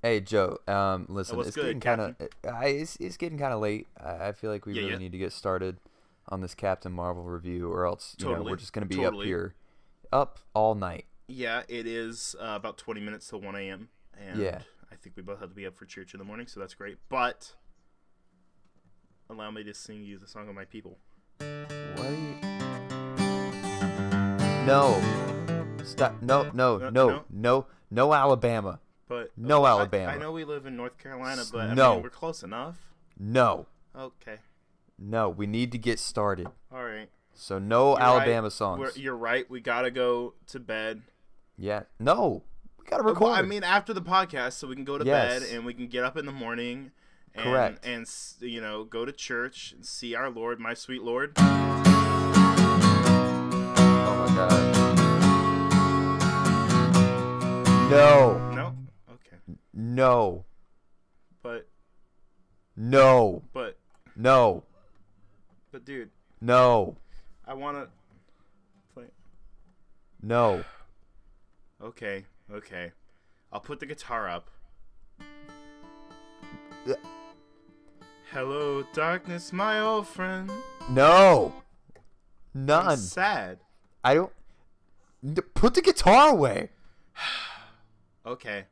Hey Joe, listen, What's it's good, getting kind of Captain? it's getting kind of late. I feel like we Yeah, really yeah. need to get started on this Captain Marvel review, or else we're Totally. just gonna be up Totally. here, up all night. Yeah, it is about 20 minutes till 1 a.m. And Yeah. I think we both have to be up for church in the morning, so that's great. But allow me to sing you the song of my people. What? Are you... No, stop! No, no, no, No? no, no, Alabama, But no I Alabama, know we live in North Carolina, but I No. mean, we're close enough. no, Okay. no. We need to get started. All right. So no You're Alabama right. songs. You're right. We got to go to bed. Yeah, no. We gotta record. Well, I mean, after the podcast, so we can go to Yes. bed and we can get up in the morning. And, Correct. And, go to church and see our Lord, my sweet Lord. Oh my God. No. No? Okay. No. But, No. but, No. but, dude, No. I want to play. No. Okay. I'll put the guitar up. Hello, darkness, my old friend. No. I'm None. sad. I don't. Put the guitar away. Okay.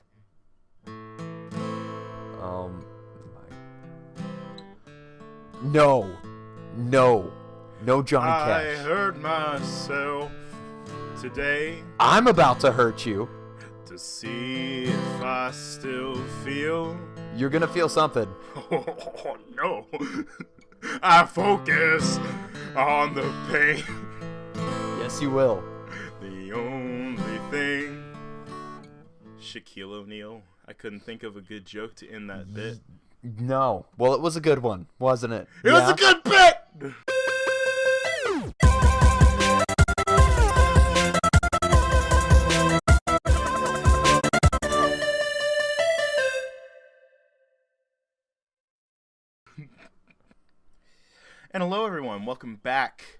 No. No. No Johnny I Cash. hurt myself today I'm about to hurt you. to see if I still feel. You're gonna feel something. Oh, no. I focus on the pain. Yes, you will. The only thing. Shaquille O'Neal. I couldn't think of a good joke to end that bit. No. Well, it was a good one, wasn't it? It was a good bit! And hello, everyone. Welcome back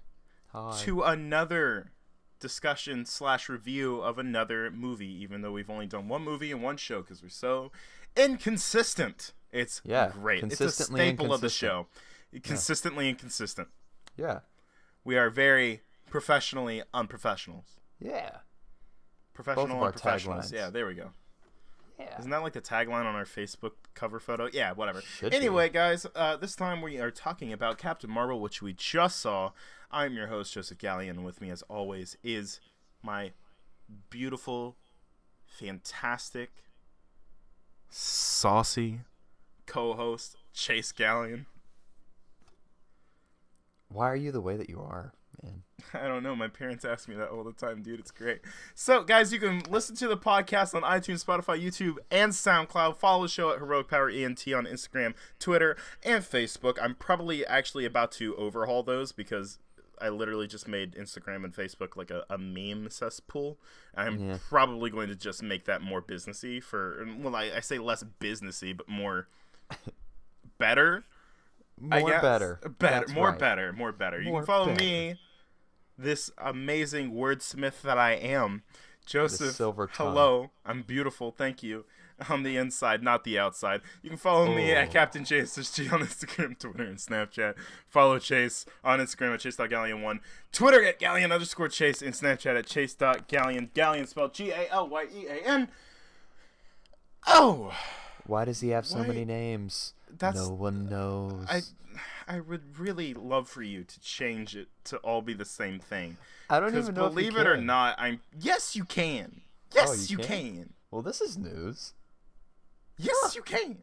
Hi. to another discussion / review of another movie, even though we've only done one movie and one show because we're so inconsistent. It's great. It's a consistently staple of the inconsistent. show. Consistently inconsistent. Yeah. We are very professionally unprofessionals. Yeah. Professional Both of our unprofessionals. taglines. Yeah, there we go. Yeah. Isn't that like the tagline on our Facebook cover photo? Yeah, whatever. Should be. Anyway, guys, this time we are talking about Captain Marvel, which we just saw. I'm your host, Joseph Gallion, and with me, as always, is my beautiful, fantastic, saucy co-host, Chase Gallion. Why are you the way that you are, man? I don't know. My parents ask me that all the time, dude. It's great. So, guys, you can listen to the podcast on iTunes, Spotify, YouTube, and SoundCloud. Follow the show at Heroic Power ENT on Instagram, Twitter, and Facebook. I'm probably actually about to overhaul those because I literally just made Instagram and Facebook like a meme cesspool. I'm probably going to just make that more businessy I say less businessy, but more better. More better. That's More right. better. More better. You More can follow better. me, this amazing wordsmith that I am, Joseph. silver tongue. Hello, I'm beautiful. Thank you. On the inside, not the outside. You can follow me at Captain Chase SG on Instagram, Twitter, and Snapchat. Follow Chase on Instagram at chase.gallion1, Twitter at gallion_Chase, and Snapchat at chase.gallion. Gallion spelled Galyean. Oh. Why does he have so Why- many names? That's- No one knows. I would really love for you to change it to all be the same thing. I don't Because even know believe if you it or can. not, yes you can. Yes you you can? can. Well, this is news. Yes you can.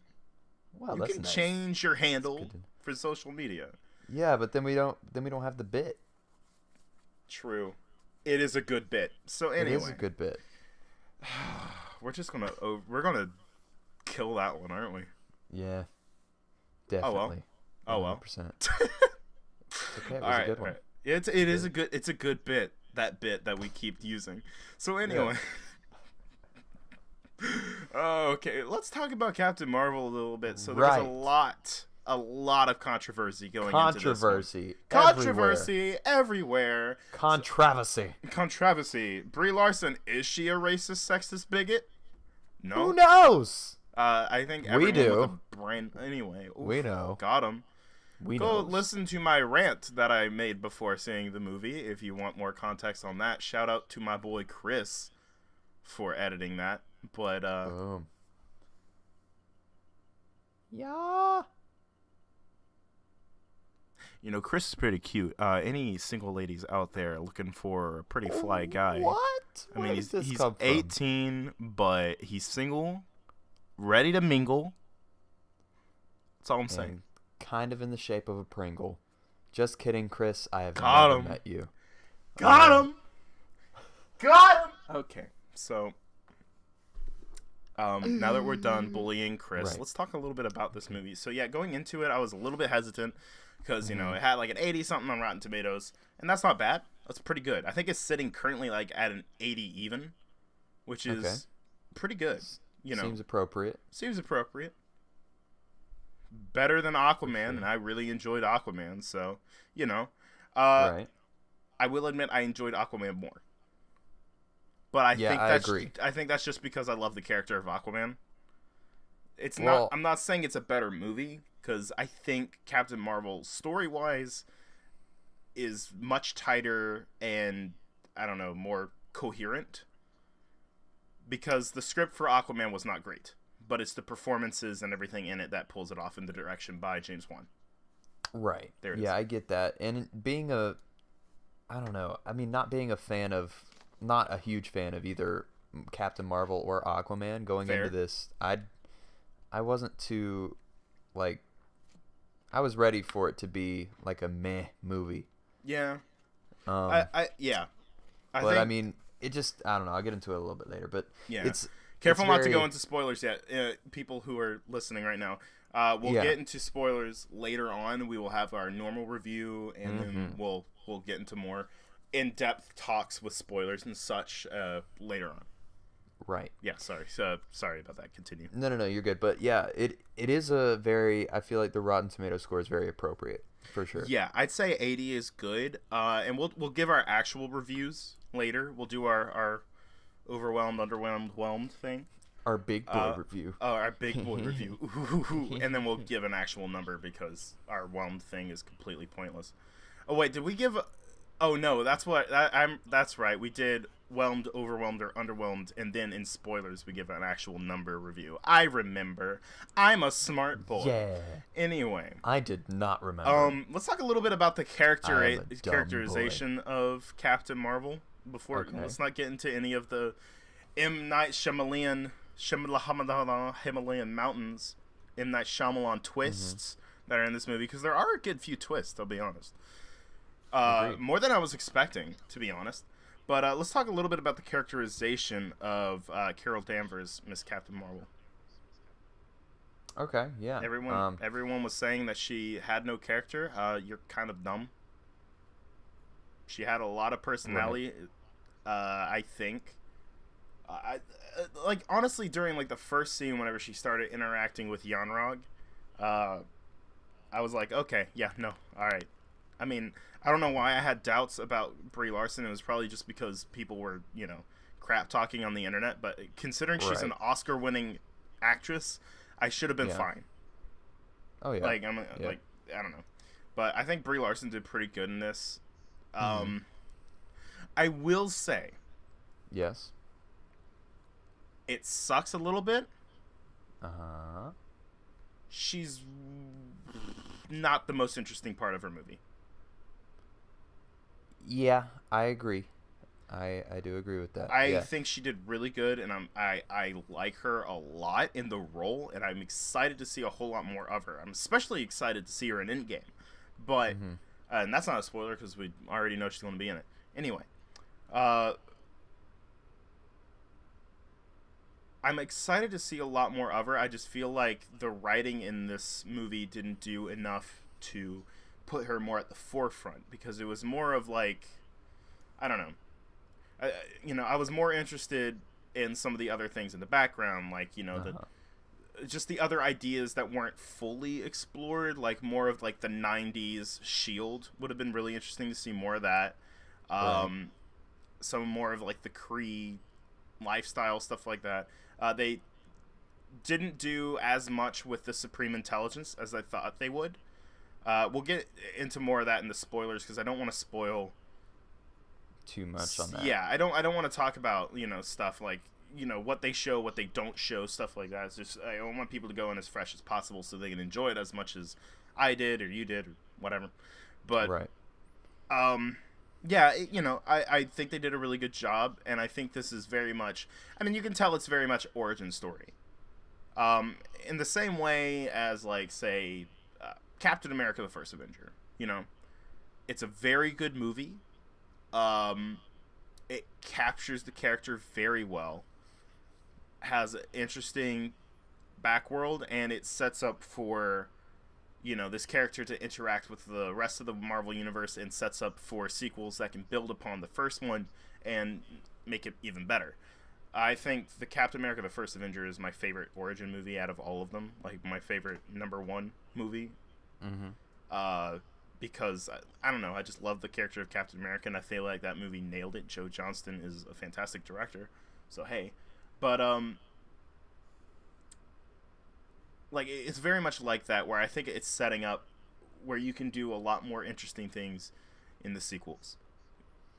Wow, You that's can nice. change your handle good to- for social media. Yeah, but then we don't have the bit. True. It is a good bit. So It is anyway, a good bit. we're just gonna kill that one, aren't we? Yeah. Oh, well. Definitely. Oh well. 100%. It's okay. It was a good one. Alright. It is a good bit. That bit that we keep using. So anyway. Okay, let's talk about Captain Marvel a little bit. So there's Right. a lot of controversy going into this Controversy. one. Controversy everywhere. Controversy. Controversy. Brie Larson, is she a racist, sexist bigot? No. Who knows? I think We everyone do. with a brain. Anyway, oof, We know. got him. We Go know. listen to my rant that I made before seeing the movie if you want more context on that. Shout out to my boy Chris for editing that. But Boom. Yeah. you know, Chris is pretty cute. Any single ladies out there looking for a pretty fly guy? What? I Where mean, does this he's come from? 18, but he's single, ready to mingle. That's all I'm saying. And kind of in the shape of a Pringle. Just kidding, Chris. I have Got never him. met you. Got him. Got him. Okay, so now that we're done bullying Chris, Right. let's talk a little bit about this movie. So yeah, going into it, I was a little bit hesitant because you know it had like an 80 something on Rotten Tomatoes, and that's not bad. That's pretty good. I think it's sitting currently like at an 80 even, which is Okay. pretty good. You know, Seems appropriate. seems appropriate. Better than Aquaman, and I really enjoyed Aquaman. So you know, Right. I will admit I enjoyed Aquaman more. But I Yeah, think I that's agree. I think that's just because I love the character of Aquaman. It's Well- not I'm not saying it's a better movie cuz I think Captain Marvel story-wise is much tighter and I don't know, more coherent. Because the script for Aquaman was not great, but it's the performances and everything in it that pulls it off in the direction by James Wan. Right. There it yeah, is. I get that. And being I don't know. I mean, not being not a huge fan of either Captain Marvel or Aquaman going Fair. into this, I wasn't too, like, I was ready for it to be like a meh movie. Yeah. Um, Yeah. but think, I mean, it just, I don't know. I'll get into it a little bit later. But Yeah. it's Careful it's not to very- go into spoilers yet. People who are listening right now, we'll Yeah. get into spoilers later on. We will have our normal review, and then we'll get into more in-depth talks with spoilers and such later on. Right. Yeah, sorry. Sorry about that. Continue. No, you're good. But yeah, it is a very, I feel like the Rotten Tomato score is very appropriate, for sure. Yeah, I'd say 80 is good. And we'll give our actual reviews later. We'll do our overwhelmed, underwhelmed, whelmed thing. Our big boy review. Oh, our big boy review. Ooh, and then we'll give an actual number because our whelmed thing is completely pointless. Oh wait, did we give? Oh no, that's right. We did whelmed, overwhelmed, or underwhelmed, and then in spoilers we give an actual number review. I remember. I'm a smart boy. Yeah. Anyway, I did not remember. let's talk a little bit about the I'm a dumb characterization of Captain Marvel. Before Okay. let's not get into any of the M. Night Himalayan mountains, M. Night Shyamalan twists that are in this movie, because there are a good few twists, I'll be honest. Agreed. More than I was expecting, to be honest. But let's talk a little bit about the characterization of Carol Danvers, Miss Captain Marvel. Okay, yeah. Everyone was saying that she had no character. You're kind of dumb. She had a lot of personality. I think. Like honestly, during like the first scene, whenever she started interacting with Yanrog, I was like, okay, yeah, no, all right. I mean, I don't know why I had doubts about Brie Larson. It was probably just because people were, you know, crap talking on the internet. But considering she's an Right. Oscar-winning actress, I should have been Yeah. fine. Oh yeah. Like Yeah. like I don't know, but I think Brie Larson did pretty good in this. I will say Yes. it sucks a little bit. Uh-huh. She's not the most interesting part of her movie. Yeah, I agree. I do agree with that. I yeah. think she did really good, and I like her a lot in the role, and I'm excited to see a whole lot more of her. I'm especially excited to see her in Endgame, but and that's not a spoiler because we already know she's going to be in it. Anyway, I'm excited to see a lot more of her. I just feel like the writing in this movie didn't do enough to put her more at the forefront, because it was more of like, I don't know. I was more interested in some of the other things in the background, like, you know, just the other ideas that weren't fully explored, like more of like the 90s Shield would have been really interesting to see more of that. Some more of like the Kree lifestyle, stuff like that. didn't do as much with the Supreme Intelligence as I thought they would. We'll get into more of that in the spoilers because I don't want to spoil too much on that. Yeah, I don't want to talk about, stuff like, what they show, what they don't show, stuff like that. It's just, I want people to go in as fresh as possible so they can enjoy it as much as I did or you did or whatever. But, right. Yeah, I think they did a really good job, and I think this is very much, I mean, you can tell it's very much origin story. In the same way as, like, say, Captain America: The First Avenger. It's a very good movie. It captures the character very well, has an interesting backworld, and it sets up for, this character to interact with the rest of the Marvel Universe, and sets up for sequels that can build upon the first one and make it even better. I think the Captain America: The First Avenger is my favorite origin movie out of all of them. Like, my favorite #1 movie. Mm-hmm. Because, I don't know, I just love the character of Captain America, and I feel like that movie nailed it. Joe Johnston is a fantastic director, so hey. But, like, it's very much like that, where I think it's setting up where you can do a lot more interesting things in the sequels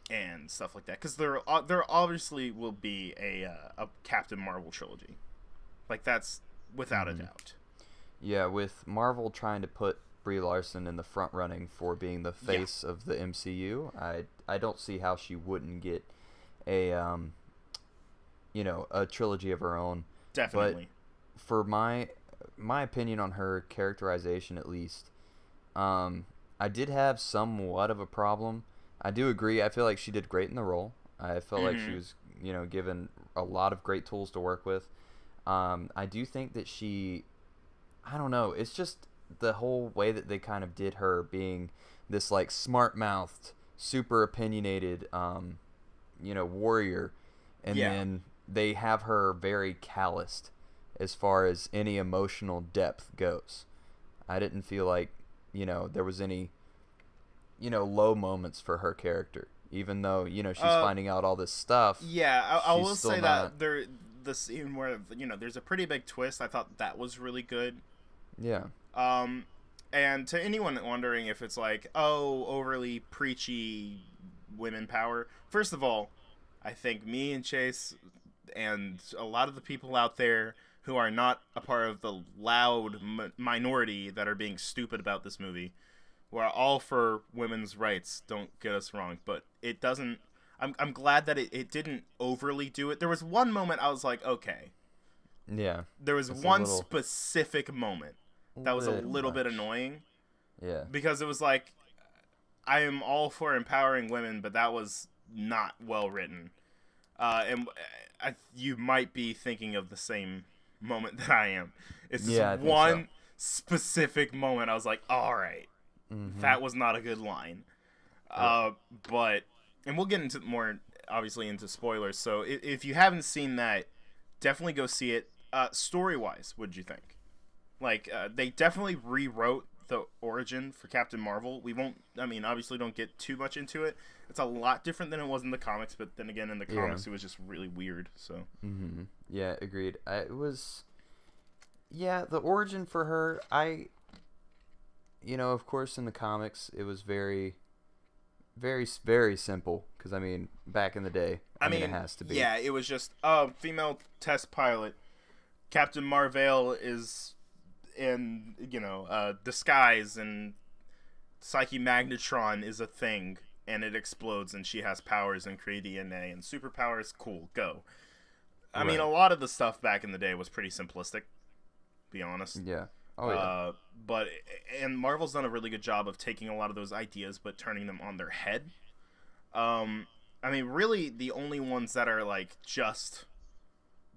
and stuff like that. Because there obviously will be a Captain Marvel trilogy. Like, that's without a doubt. Yeah, with Marvel trying to put Brie Larson in the front running for being the face of the MCU, I don't see how she wouldn't get a a trilogy of her own. Definitely. But for my opinion on her characterization, at least, I did have somewhat of a problem. I do agree. I feel like she did great in the role. I felt like she was given a lot of great tools to work with. I do think that I don't know. It's just the whole way that they kind of did her being this, like, smart-mouthed, super opinionated, warrior. And then they have her very calloused as far as any emotional depth goes. I didn't feel like, there was any, low moments for her character. Even though, she's finding out all this stuff. Yeah, I will say that the scene where, there's a pretty big twist, I thought that was really good. Yeah. And to anyone wondering if it's like, oh, overly preachy women power, first of all, I think me and Chase and a lot of the people out there who are not a part of the loud minority that are being stupid about this movie, who are all for women's rights, don't get us wrong, but it doesn't, I'm glad that it didn't overly do it. There was one moment I was like, okay. Yeah. There was one specific moment that was a little bit annoying. Yeah. Because it was like, I am all for empowering women, but that was not well written. And you might be thinking of the same moment that I am. It's just one specific moment. I was like, all right, that was not a good line. And we'll get into more, obviously, into spoilers. So if you haven't seen that, definitely go see it. Story-wise, what'd you think? Like, they definitely rewrote the origin for Captain Marvel. We won't, obviously don't get too much into it. It's a lot different than it was in the comics, but then again, in the comics, it was just really weird, so. Mm-hmm. Yeah, agreed. It was, the origin for her, of course, in the comics, it was very, very, very simple, because, back in the day, it has to be. Yeah, it was just, female test pilot. Captain Marvel is in, disguise, and Psyche Magnetron is a thing, and it explodes, and she has powers and create DNA and superpowers. Cool, go. I mean, a lot of the stuff back in the day was pretty simplistic, to be honest. Yeah. Oh, yeah. And Marvel's done a really good job of taking a lot of those ideas but turning them on their head. Really, the only ones that are, like, just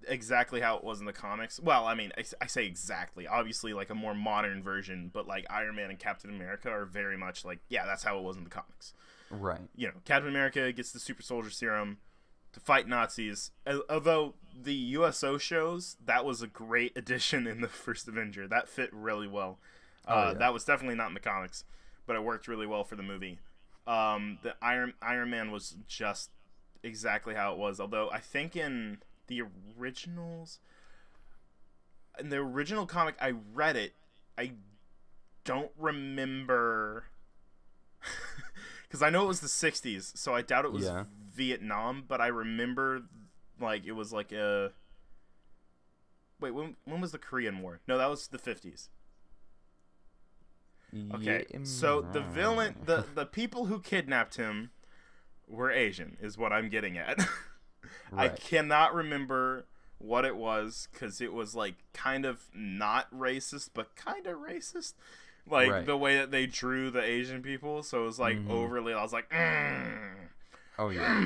exactly how it was in the comics. Well, I say exactly. Obviously, like, a more modern version, but, like, Iron Man and Captain America are very much like, that's how it was in the comics. Right. Captain America gets the super soldier serum to fight Nazis. Although the USO shows, that was a great addition in the first Avenger. That fit really well. That was definitely not in the comics, but it worked really well for the movie. The Iron Man was just exactly how it was. Although I think in the originals, in the original comic, I read it. I don't remember because I know it was the 60s, so I doubt it was Vietnam, but I remember like it was like a wait, when was the Korean War? No, that was the 50s. Okay, so the villain, the people who kidnapped him were Asian, is what I'm getting at. Right. I cannot remember what it was, because it was like kind of not racist, but kind of racist. Like the way that they drew the Asian people, so it was like overly. I was like, oh yeah.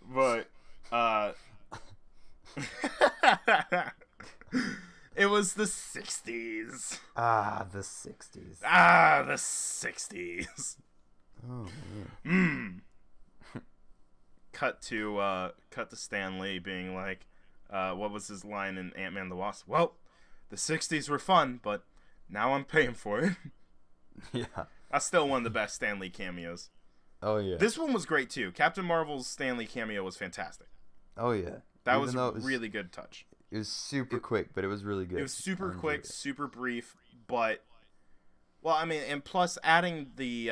But it was the 60s. The 60s. The 60s. Oh man. Cut to Stan Lee being like, what was his line in Ant-Man the Wasp? Well, the 60s were fun, but now I'm paying for it. Yeah. That's still one of the best Stan Lee cameos. Oh yeah. This one was great too. Captain Marvel's Stan Lee cameo was fantastic. Oh yeah. That was a really good touch. It was super quick, but it was really good. It was super quick, super brief, but well, I mean, and plus adding the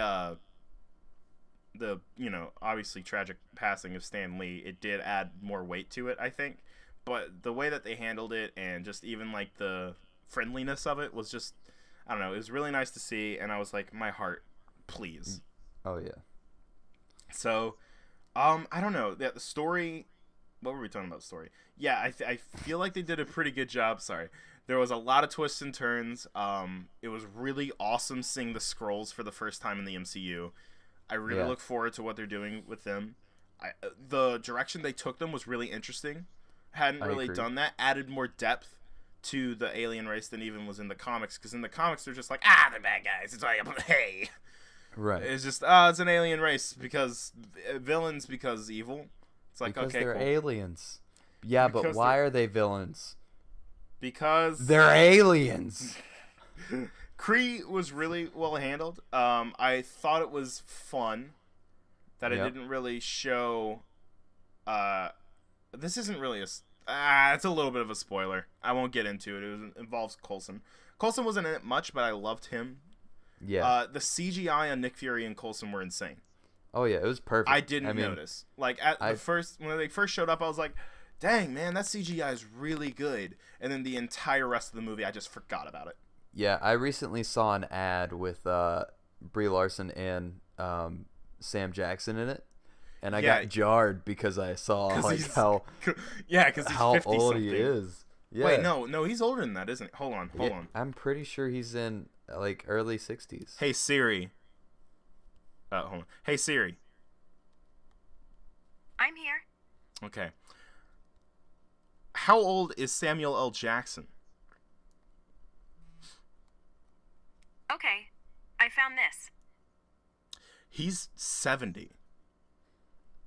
obviously tragic passing of Stan Lee, it did add more weight to it, I think. But the way that they handled it, and just even like the friendliness of it, was just, I don't know, it was really nice to see, and I was like, my heart, please. Oh yeah. So, I don't know, the story. What were we talking about? Story? Yeah, I feel like they did a pretty good job. Sorry, there was a lot of twists and turns. It was really awesome seeing the Skrulls for the first time in the MCU. I really look forward to what they're doing with them. The direction they took them was really interesting. Hadn't really done that. Added more depth to the alien race than even was in the comics. Because in the comics, they're just like, they're bad guys. It's like, hey. Right. It's just, it's an alien race because villains because evil. It's like, because okay, they're cool. aliens. Yeah, because but why are they villains? Because they're aliens. Kree was really well handled. I thought it was fun that it didn't really show. This isn't really it's a little bit of a spoiler. I won't get into it. It involves Coulson. Coulson wasn't in it much, but I loved him. Yeah. The CGI on Nick Fury and Coulson were insane. Oh yeah, it was perfect. I didn't notice. Like when they first showed up, I was like, "Dang man, that CGI is really good." And then the entire rest of the movie, I just forgot about it. Yeah, I recently saw an ad with Brie Larson and Sam Jackson in it, and I got jarred because I saw how he's how 50 old something. he is. Yeah. Wait, no, he's older than that, isn't he? Hold on. I'm pretty sure he's in like early 60s. Hey Siri. Hold on. Hey Siri. I'm here. Okay. How old is Samuel L. Jackson? Okay, I found this. He's 70.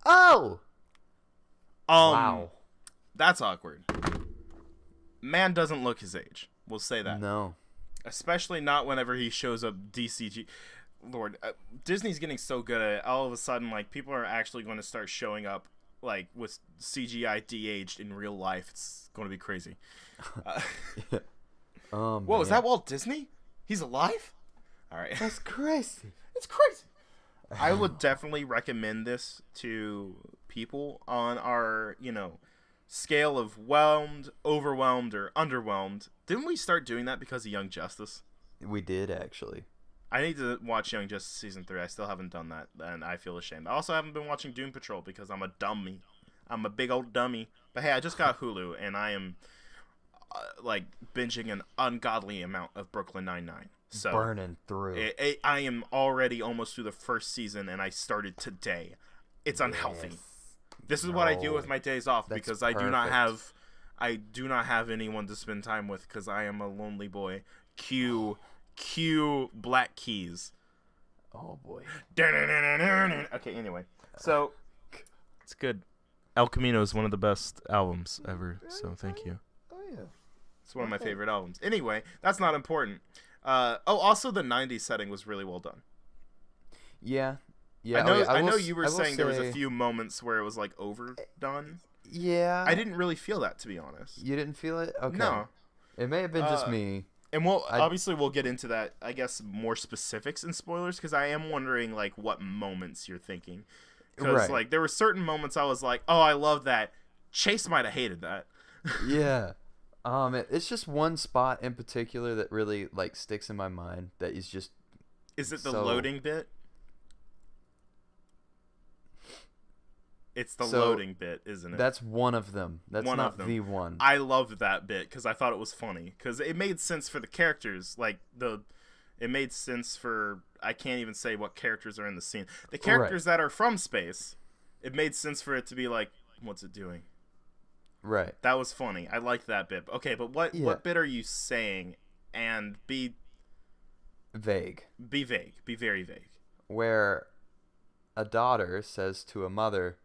Oh! Wow. That's awkward. Man doesn't look his age. We'll say that. No. Especially not whenever he shows up DCG. Lord, Disney's getting so good at it. All of a sudden, like, people are actually going to start showing up, like, with CGI de-aged in real life. It's going to be crazy. Whoa, is that Walt Disney? He's alive? All right. That's crazy. It's crazy. I would definitely recommend this to people on our, scale of whelmed, overwhelmed, or underwhelmed. Didn't we start doing that because of Young Justice? We did, actually. I need to watch Young Justice Season 3. I still haven't done that, and I feel ashamed. I also haven't been watching Doom Patrol because I'm a dummy. I'm a big old dummy. But hey, I just got Hulu, and I am, binging an ungodly amount of Brooklyn Nine-Nine. So burning through. I am already almost through the first season, and I started today. It's unhealthy. Yes. This is what I do with my days off because I do not perfect. have anyone to spend time with because I am a lonely boy. Cue Black Keys. Oh boy. Okay, anyway. So it's good. El Camino is one of the best albums ever, so thank you. Oh yeah. It's one of my favorite albums. Anyway, that's not important. Also the 90s setting was really well done. Yeah. I know you were saying there was a few moments where it was like overdone. Yeah. I didn't really feel that, to be honest. You didn't feel it? Okay. No. It may have been just me. And obviously we'll get into that, I guess, more specifics and spoilers, because I am wondering, like, what moments you're thinking. Because, Right. like, there were certain moments I was like, oh, I love that. Chase might have hated that. Yeah. It's just one spot in particular that really, like, sticks in my mind that is just... Is it the So- loading bit? It's the So, loading bit, isn't it? That's one of them. That's One not of them. the one. I loved that bit because I thought it was funny because it made sense for the characters. It made sense for, I can't even say what characters are in the scene. The characters that are from space, it made sense for it to be like, what's it doing? Right. That was funny. I liked that bit. Okay, but what bit are you saying? And be Vague. vague. Be very vague. Where a daughter says to a mother,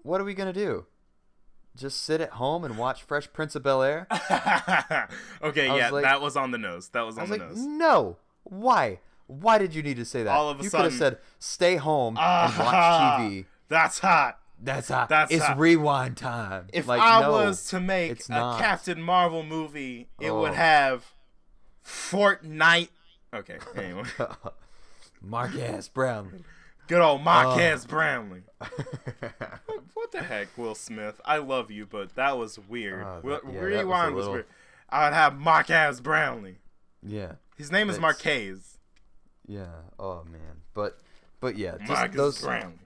"What are we gonna do? Just sit at home and watch Fresh Prince of Bel-Air?" Okay, I was yeah, like- that was on the nose. That was I on was the like, nose. no. Why? Why did you need to say that? All of a you could have sudden- said, "Stay home and watch TV." That's hot. That's hot. That's it's hot. rewind time. If like, I no, was to make it's a not. Captain Marvel movie, it would Oh. have Fortnite. Okay, anyway. Marquez Brownlee. Good old Marquez Brownlee. What the heck, Will Smith? I love you, but that was weird. Oh, Will- that was a Rewind was little- weird. I would have Marquez Brownlee. Yeah. His name is That's- Marquez. Yeah. Oh man. But yeah, just Marquez Brownlee.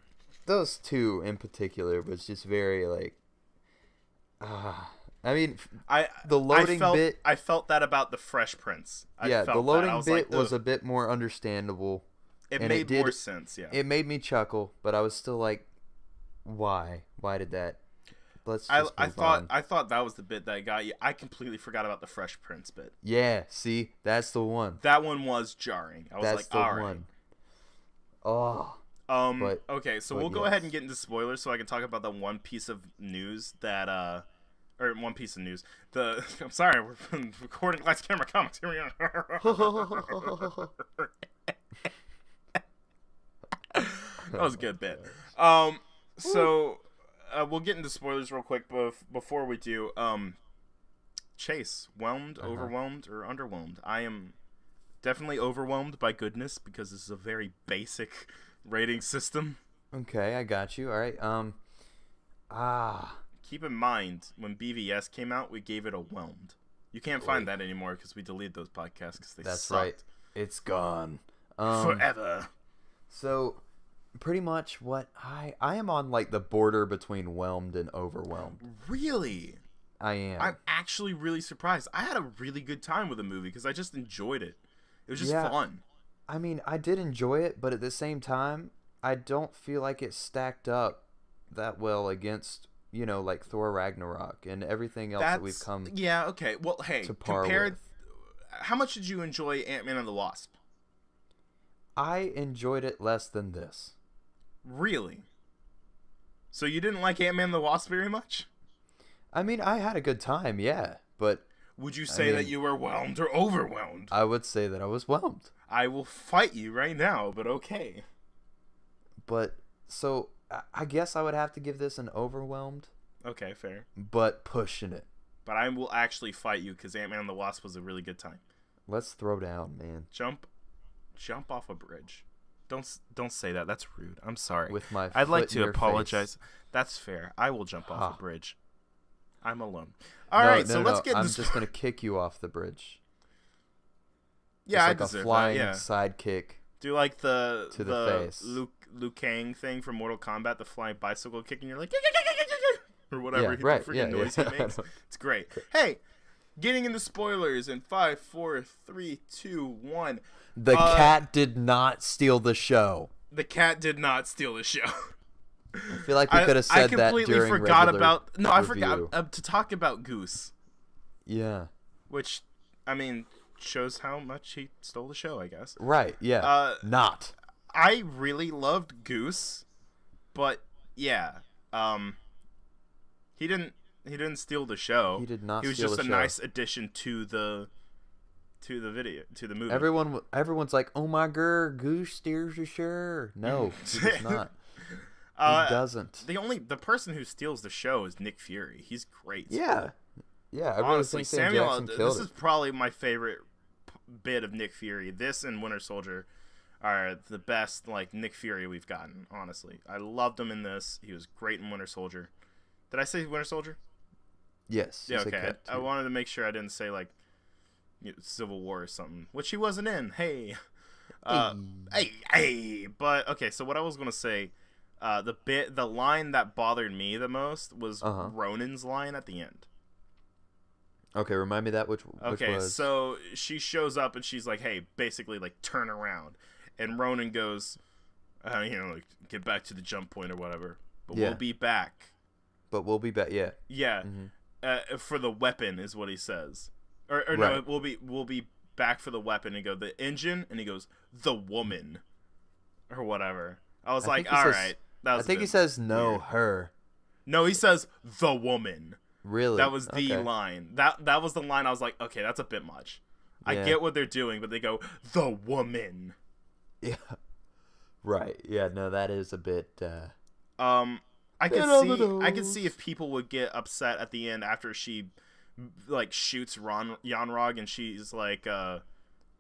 those two in particular was just very like I mean, the loading bit. I felt that about the Fresh Prince. The felt loading that. I was bit like, was "Ugh." a bit more understandable. It and made it more did- sense. Yeah. It made me chuckle, but I was still like, why? Why did that? Let's just I move thought on. I thought that was the bit that got you. I completely forgot about the Fresh Prince bit. Yeah, see, that's the one. That one was jarring. I was That's like, the all right. one. Oh, but- okay, so but we'll go yes. ahead and get into spoilers so I can talk about the one piece of news that or one piece of news. I'm sorry, we're recording Lights Camera Comics. Here we are. That was a good bit. So we'll get into spoilers real quick, but before we do, Chase, overwhelmed, or underwhelmed? I am definitely overwhelmed by goodness because this is a very basic rating system. okay, I got you. All right. Keep in mind, when BVS came out, we gave it a whelmed. You can't find that anymore because we deleted those podcasts because they That's sucked. right. It's gone. Forever. So, pretty much what I am on like the border between whelmed and overwhelmed. Really? I am. I'm actually really surprised. I had a really good time with the movie because I just enjoyed it. It was just Yeah. fun. I mean, I did enjoy it, but at the same time, I don't feel like it stacked up that well against, like Thor Ragnarok and everything else that we've come. Yeah, okay. Well, hey, to par compared. with. How much did you enjoy Ant-Man and the Wasp? I enjoyed it less than this. Really? So you didn't like Ant-Man and the Wasp very much? I mean, I had a good time, yeah, but Would you say that mean- you were whelmed or overwhelmed? I would say that I was whelmed. I will fight you right now, but okay. But so I guess I would have to give this an overwhelmed, Okay, fair. but pushing it. But I will actually fight you because Ant-Man and the Wasp was a really good time. Let's throw down, man. Jump off a bridge. Don't say that. That's rude. I'm sorry. With my I'd like foot in to your apologize. face. That's fair. I will jump off Ha. a bridge. I'm alone. All right, so let's get I'm into just gonna kick you off the bridge. Yeah, It's like I a deserve flying that. Yeah. sidekick. Do like the to the face. Liu Kang thing from Mortal Kombat, the flying bicycle kick, and you're like or whatever Yeah, the right, freaking yeah, noise yeah. he makes. It's great. Hey, getting into spoilers in 5, 4, 3, 2, 1. The cat did not steal the show. The cat did not steal the show. I feel like we could have said that during forgot regular about. No, I review. forgot to talk about Goose, Yeah. which, I mean, shows how much he stole the show, I guess. Right. Yeah. Not. I really loved Goose, but yeah, he didn't steal the show. He did not He was steal just the a show. nice addition to the movie. Everyone's like, "Oh my god, Goose steers the show." No, he does not. doesn't. The person who steals the show is Nick Fury. He's great. Yeah. Yeah, I really Honestly, think Sam Samuel, Jackson this killed is it. probably my favorite bit of Nick Fury. This and Winter Soldier are the best like Nick Fury we've gotten. Honestly, I loved him in this. He was great in Winter Soldier. Did I say Winter Soldier? Yes. Yeah. you said Okay. Cap I too. wanted to make sure I didn't say like Civil War or something, which he wasn't in. Hey. Hey. But okay. So what I was gonna say, the line that bothered me the most was Ronan's line at the end. Okay, remind me that which Okay, was. so she shows up and she's like, "Hey, basically, like, turn around," and Ronan goes, like, "Get back to the jump point or whatever." But Yeah. we'll be back. But we'll be back. Yeah. Yeah, for the weapon is what he says, or no, Right. we'll be back for the weapon. And go the engine, and he goes the woman, or whatever. I was like, think he all says- right, that was. I think he says no, weird. her. No, he says the woman. Really? That was the Okay. line. That was the line. I was like, okay, that's a bit much. I Yeah. get what they're doing, but they go the woman. Yeah. Right. Yeah. No, that is a bit. I Bit on the I could nose. see if people would get upset at the end after she like shoots Yanrog and she's like, I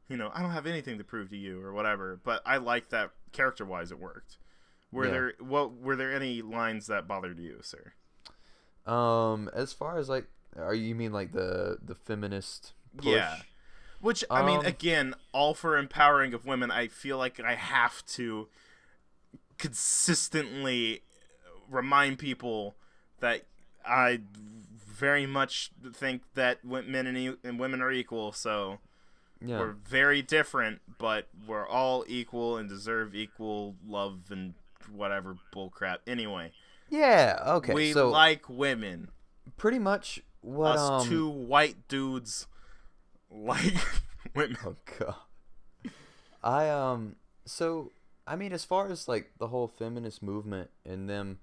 don't have anything to prove to you or whatever. But I like that character wise, it worked. Were there any lines that bothered you, sir? As far as like, you mean like the feminist push? Yeah. Which, I mean, Um, again, all for empowering of women. I feel like I have to consistently remind people that I very much think that men and women are equal. So Yeah. we're very different, but we're all equal and deserve equal love and whatever bullcrap. Anyway, Yeah. Okay. we so like women. pretty much what Us two white dudes like women. Oh god. So I mean, as far as like the whole feminist movement and them,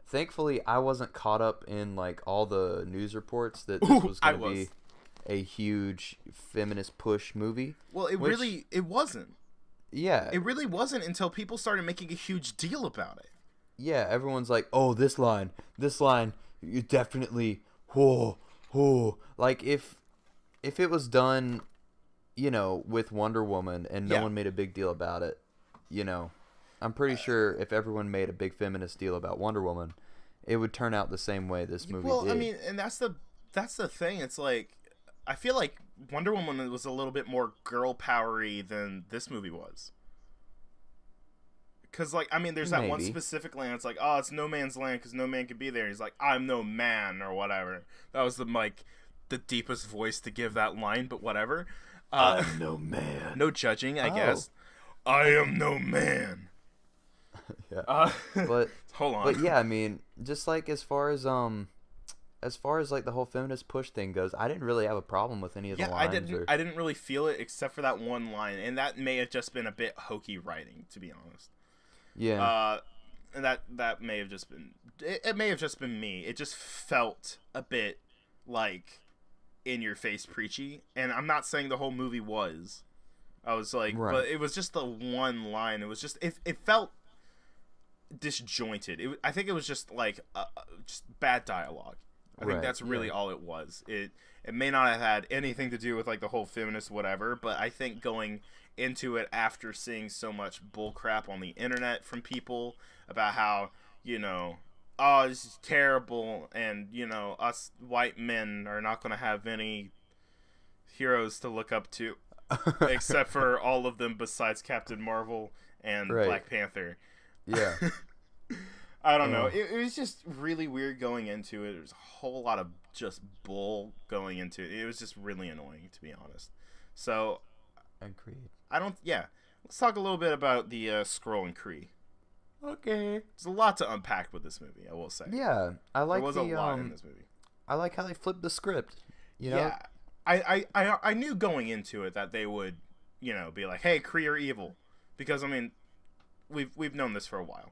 thankfully I wasn't caught up in like all the news reports that this Ooh, was I going to be a huge feminist push movie. Well, it wasn't. Yeah. It really wasn't until people started making a huge deal about it. Yeah, everyone's like, "Oh, this line, you definitely, whoa." Like if it was done, with Wonder Woman and no Yeah. one made a big deal about it, I'm pretty sure if everyone made a big feminist deal about Wonder Woman, it would turn out the same way this movie Well, did. I mean, and that's the thing. It's like I feel like Wonder Woman was a little bit more girl powery than this movie was. Because, like, I mean, there's that one Maybe. specific line. It's like, oh, it's no man's land because no man can be there. He's like, I'm no man or whatever. That was the deepest voice to give that line, but whatever. I'm no man. No judging, I Oh. guess. I am no man. Yeah. But Hold on. But yeah, I mean, just like as far as like the whole feminist push thing goes, I didn't really have a problem with any of the Yeah, lines. I didn't really feel it except for that one line, and that may have just been a bit hokey writing, to be honest. Yeah. And that may have just been it may have just been me. It just felt a bit like in your face preachy, and I'm not saying the whole movie was. I was like, Right. but it was just the one line. It was just it felt disjointed. I think it was just like just bad dialogue. I think Right, that's really yeah. all it was. It may not have had anything to do with like the whole feminist whatever, but I think going into it after seeing so much bullcrap on the internet from people about how, oh, this is terrible, and us white men are not going to have any heroes to look up to except for all of them besides Captain Marvel and Right. Black Panther. Yeah. I don't know. It was just really weird going into it. There's a whole lot of just bull going into it. It was just really annoying, to be honest. So, Agreed. let's talk a little bit about the Skrull and Kree. Okay. There's a lot to unpack with this movie, I will say. Yeah, I like there was the a lot in this movie. I like how they flipped the script. Yeah. I knew going into it that they would, be like, hey, Kree are evil. Because, I mean, we've known this for a while.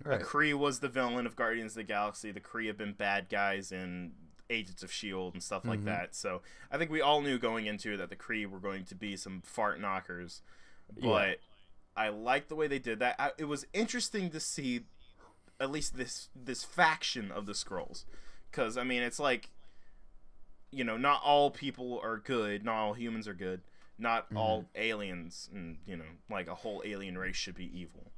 Right. The Kree was the villain of Guardians of the Galaxy. The Kree have been bad guys in Agents of S.H.I.E.L.D. and stuff like that. So I think we all knew going into it that the Kree were going to be some fart knockers. But I liked the way they did that. It was interesting to see at least this faction of the Skrulls, because I mean it's like, you know, not all people are good, not all humans are good, not all aliens, and you know, like a whole alien race should be evil.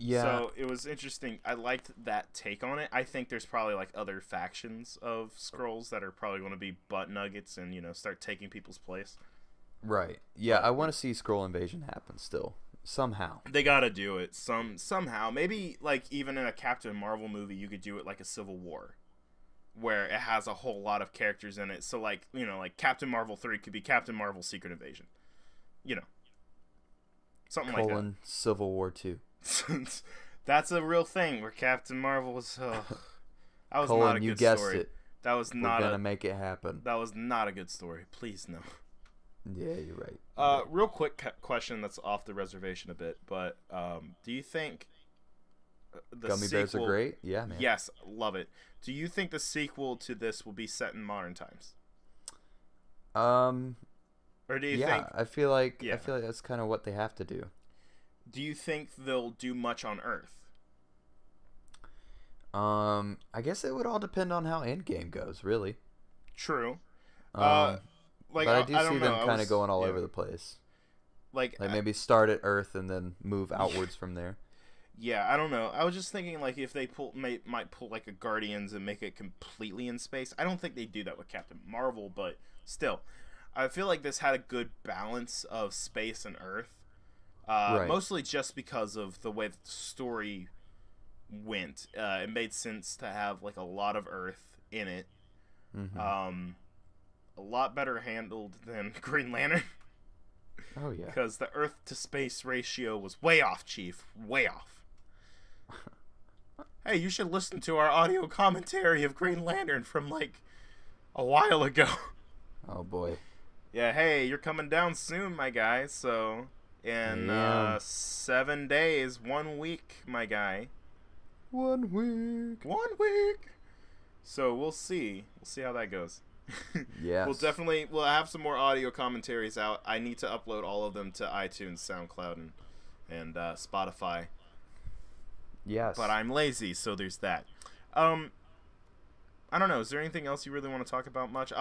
Yeah. So it was interesting. I liked that take on it. I think there's probably like other factions of Skrulls that are probably going to be butt nuggets and, you know, start taking people's place. Right. Yeah, I want to see Skrull invasion happen still somehow. They got to do it somehow. Maybe like even in a Captain Marvel movie, you could do it like a Civil War, where it has a whole lot of characters in it. So like, you know, like Captain Marvel 3 could be Captain Marvel Secret Invasion. You know. Something like that. Civil War 2. That's a real thing where Captain Marvel was. That was Colin, not a you good guessed story. it. That was We're not gonna make it happen. That was not a good story. Please no. Yeah, you're right. Real quick question that's off the reservation a bit, but do you think the Gummy sequel, bears are great? Yeah, man. Yes, love it. Do you think the sequel to this will be set in modern times? Or do you think? I feel like that's kind of what they have to do. Do you think they'll do much on Earth? I guess it would all depend on how Endgame goes, really. True. Like, but I do don't see them know. kind of going all over the place. Like maybe start at Earth and then move outwards from there. Yeah, I don't know. I was just thinking like if they might pull like a Guardians and make it completely in space. I don't think they do that with Captain Marvel, but still, I feel like this had a good balance of space and Earth. Right. Mostly just because of the way that the story went. It made sense to have like a lot of Earth in it. Mm-hmm. A lot better handled than Green Lantern. Oh yeah. Because the Earth to space ratio was way off, Chief. Way off. Hey, you should listen to our audio commentary of Green Lantern from like a while ago. Oh boy. Yeah, hey, you're coming down soon, my guy. So in 7 days, 1 week, my guy. 1 week. 1 week. So we'll see. We'll see how that goes. Yeah. We'll have some more audio commentaries out. I need to upload all of them to iTunes, SoundCloud, and Spotify. Yes. But I'm lazy, so there's that. I don't know. Is there anything else you really want to talk about much?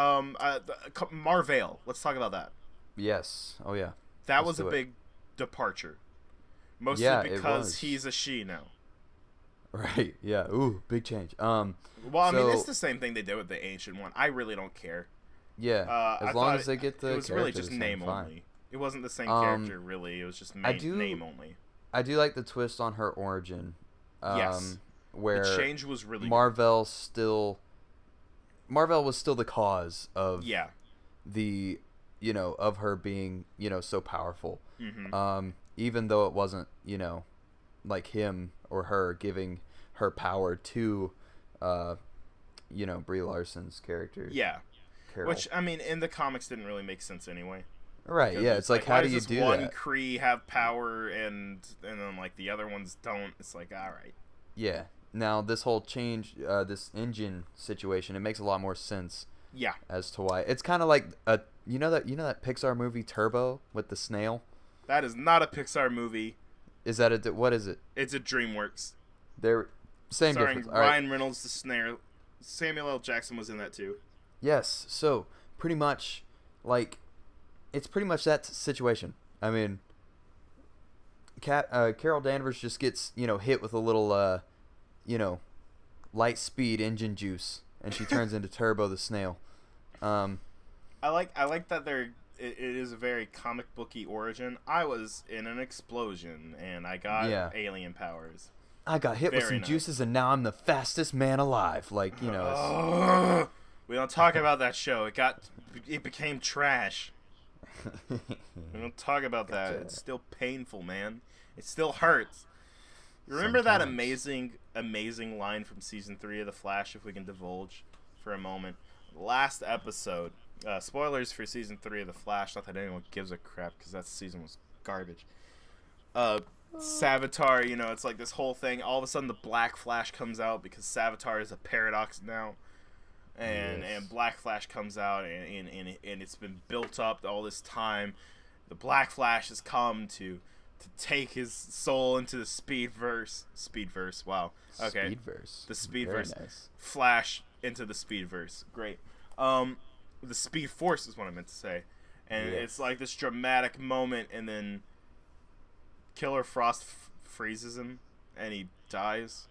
Marvel. Let's talk about that. Yes. Oh yeah. That was a big departure. Mostly because he's a she now. Right. Yeah. Ooh, big change. Well, I mean, it's the same thing they did with the Ancient One. I really don't care. Yeah. As long as they get the. It was really just name only. It wasn't the same character really. It was just name only. I do like the twist on her origin. Yes. Where the change was really Marvel was still the cause of the of her being so powerful. Mm-hmm. Even though it wasn't like him or her giving her power to Brie Larson's character. Yeah. Carol. Which I mean in the comics didn't really make sense anyway. Right, yeah, it's like how do you do that? One Kree have power and then like the other ones don't. It's like, all right. Yeah. Now this whole change, this engine situation, it makes a lot more sense. Yeah. As to why it's kind of like that Pixar movie Turbo with the snail. That is not a Pixar movie. Is that what is it? It's a DreamWorks. They're same starring difference. Ryan Reynolds the snare. Samuel L. Jackson was in that too. Yes. So pretty much, like. It's pretty much that situation. I mean, Carol Danvers just gets, hit with a little, light speed engine juice, and she turns into Turbo the Snail. I like that it is a very comic booky origin. I was in an explosion, and I got alien powers. I got hit with some juices, and now I'm the fastest man alive. Like, we don't talk about that show. It became trash. We don't talk about that. It's still painful, man. It still hurts. Remember that amazing line from season 3 of The Flash, if we can divulge for a moment? Last episode, spoilers for season 3 of The Flash, not that anyone gives a crap because that season was garbage. Savitar, it's like this whole thing. All of a sudden the Black Flash comes out because Savitar is a paradox now. And Black Flash comes out, and it's been built up all this time. The Black Flash has come to to take his soul into the Speedverse. Speedverse, wow. Okay. Speedverse. The Speedverse. Very nice. Flash into the Speedverse. Great. The Speed Force is what I meant to say. And Yes. it's like this dramatic moment, and then Killer Frost freezes him, and he dies.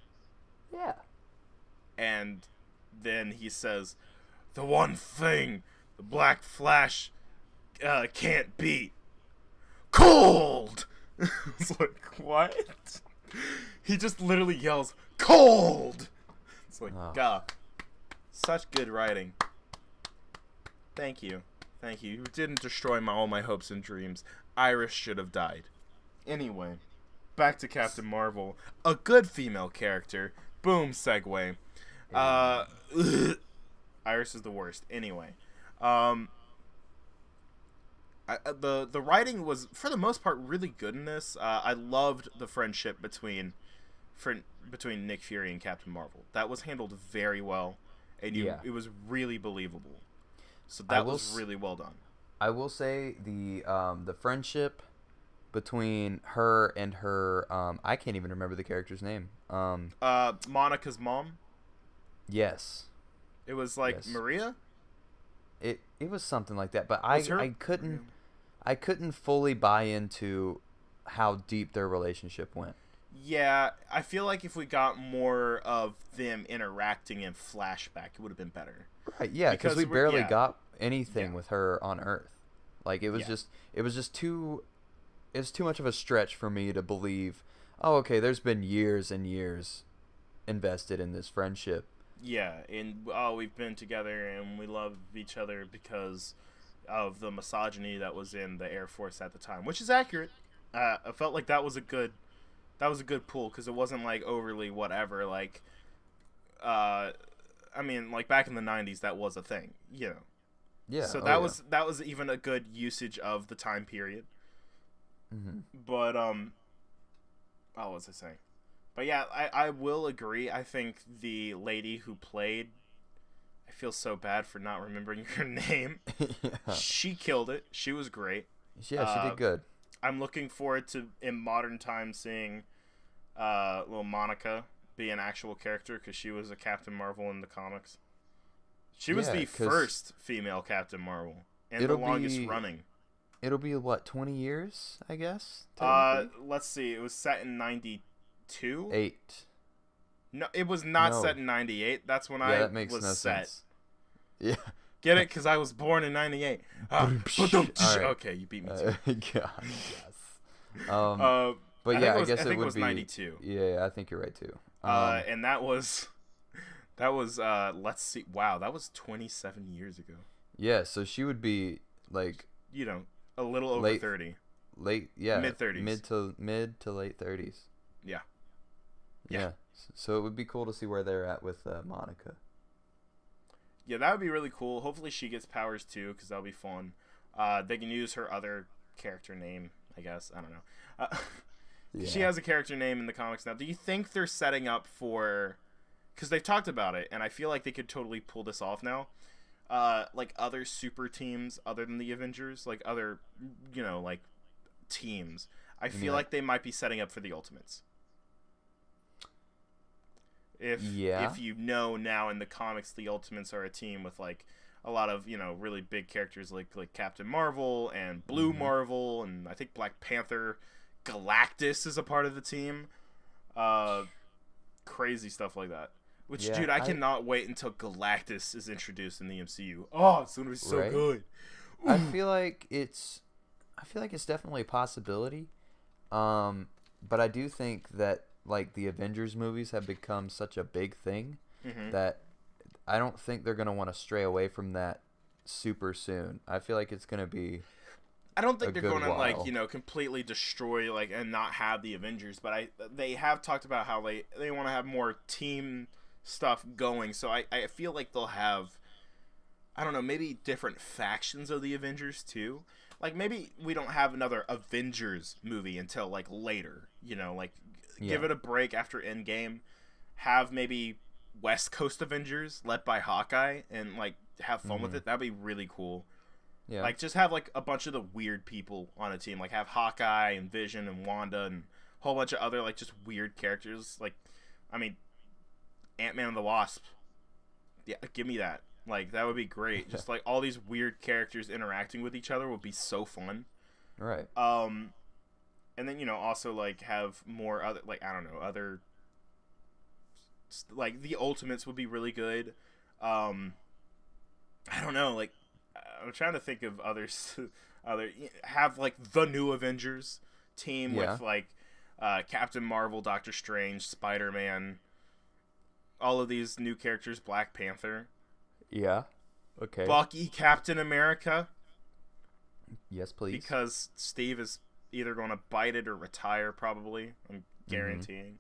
Yeah. And then he says, "The one thing the Black Flash can't beat, cold." It's like, what? He just literally yells, "Cold!" It's like, Oh. God, such good writing. Thank you. Thank you. You didn't destroy all my hopes and dreams. Iris should have died. Anyway, back to Captain Marvel. A good female character. Boom, segue. Iris is the worst. Anyway, the writing was, for the most part, really good in this. I loved the friendship between Nick Fury and Captain Marvel. That was handled very well, and it was really believable. So that was really well done. I will say the friendship between her and her I can't even remember the character's name. Monica's mom. Yes. It was like Yes. Maria. It was something like that, but Was her- I couldn't fully buy into how deep their relationship went. Yeah, I feel like if we got more of them interacting in flashback, it would have been better. Right, yeah, because we we're- barely yeah. got anything Yeah. with her on Earth. Like it was just too much of a stretch for me to believe, oh, okay, there's been years and years invested in this friendship. Yeah, and we've been together and we love each other because of the misogyny that was in the Air Force at the time, which is accurate. I felt like that was a good pull, because it wasn't like overly whatever. Like, I mean, like back in the 90s, that was a thing, you know. Yeah. So oh, that yeah. that was even a good usage of the time period. Mhm. But what was I saying? But yeah, I will agree. I think the lady who played, I feel so bad for not remembering her name. Yeah. She killed it. She was great. Yeah, she did good. I'm looking forward to, in modern times, seeing little Monica be an actual character, because she was a Captain Marvel in the comics. She was Yeah, the 'cause first female Captain Marvel, and the it'll longest be- running. It'll be what, 20 years, I guess. Let's see. It was set in 92. 8. No, it was not No. set in 98. That's when Yeah, I that makes was no set. sense. Yeah. Get it? Because I was born in 98. Alright. Okay, you beat me too. God, yes. But I yeah, think it I was- guess I think it would was be 92. Yeah, I think you're right too. And that was let's see. Wow, that was 27 years ago. Yeah, so she would be like You know, a little over Late- 30. late, yeah, Mid-30s. mid to late 30s. Yeah. Yeah. So it would be cool to see where they're at with Monica. Yeah, that would be really cool. Hopefully she gets powers too, because that'll be fun. They can use her other character name, I guess. I don't know. She has a character name in the comics now. Do you think they're setting up for... Because they've talked about it, and I feel like they could totally pull this off now. Like other super teams other than the Avengers, like other, like teams. I feel like they might be setting up for the Ultimates. If you know now in the comics, the Ultimates are a team with like a lot of really big characters like Captain Marvel and Blue Marvel, and I think Black Panther. Galactus is a part of the team. Crazy stuff like that. Which, dude, I cannot wait until Galactus is introduced in the MCU. Oh, it's gonna be so Right? good. I feel like it's definitely a possibility. But I do think that like the Avengers movies have become such a big thing that I don't think they're gonna want to stray away from that super soon. I feel like it's gonna be. I don't think they're good going to while. completely destroy and not have the Avengers, but they have talked about how they want to have more team stuff going. So I feel like they'll have, I don't know, maybe different factions of the Avengers too. Like maybe we don't have another Avengers movie until later, give it a break after Endgame, have maybe West Coast Avengers led by Hawkeye and have fun with it. That'd be really cool. Yeah. Like, just have, like, a bunch of the weird people on a team. Like, have Hawkeye and Vision and Wanda and a whole bunch of other, like, just weird characters. Like, I mean, Ant-Man and the Wasp. Yeah, give me that. Like, that would be great. Just, like, all these weird characters interacting with each other would be so fun. Right. And then, you know, also, like, have more other, like, I don't know, other, like, the Ultimates would be really good. I don't know, like, I'm trying to think of others, have, like, the new Avengers team with, like, Captain Marvel, Doctor Strange, Spider-Man, all of these new characters, Black Panther. Yeah. Okay. Bucky, Captain America. Yes, please. Because Steve is either going to bite it or retire, probably. I'm guaranteeing.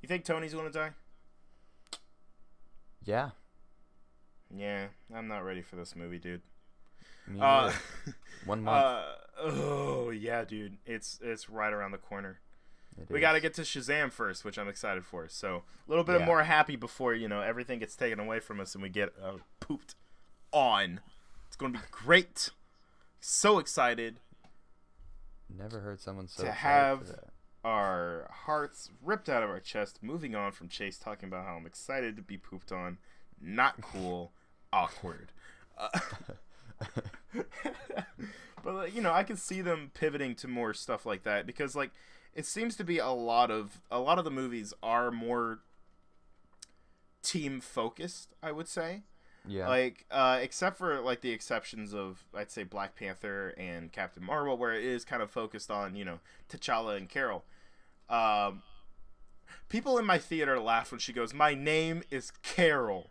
You think Tony's going to die? Yeah. Yeah, I'm not ready for this movie, dude. Me neither. 1 month. Oh, yeah, dude. It's right around the corner. We is. got to get to Shazam first, which I'm excited for. So, a little bit more happy before, you know, everything gets taken away from us and we get pooped on. It's going to be great. So excited. Never heard someone so to excited have for that. our hearts ripped out of our chest. Moving on from Chase talking about how I'm excited to be pooped on. Not cool. Awkward. But, you know, I can see them pivoting to more stuff like that because, like, it seems to be a lot of the movies are more team focused, I would say. Yeah. Like, except for, like, the exceptions of, I'd say, Black Panther and Captain Marvel, where it is kind of focused on, you know, T'Challa and Carol. People in my theater laughed when she goes, "My name is Carol."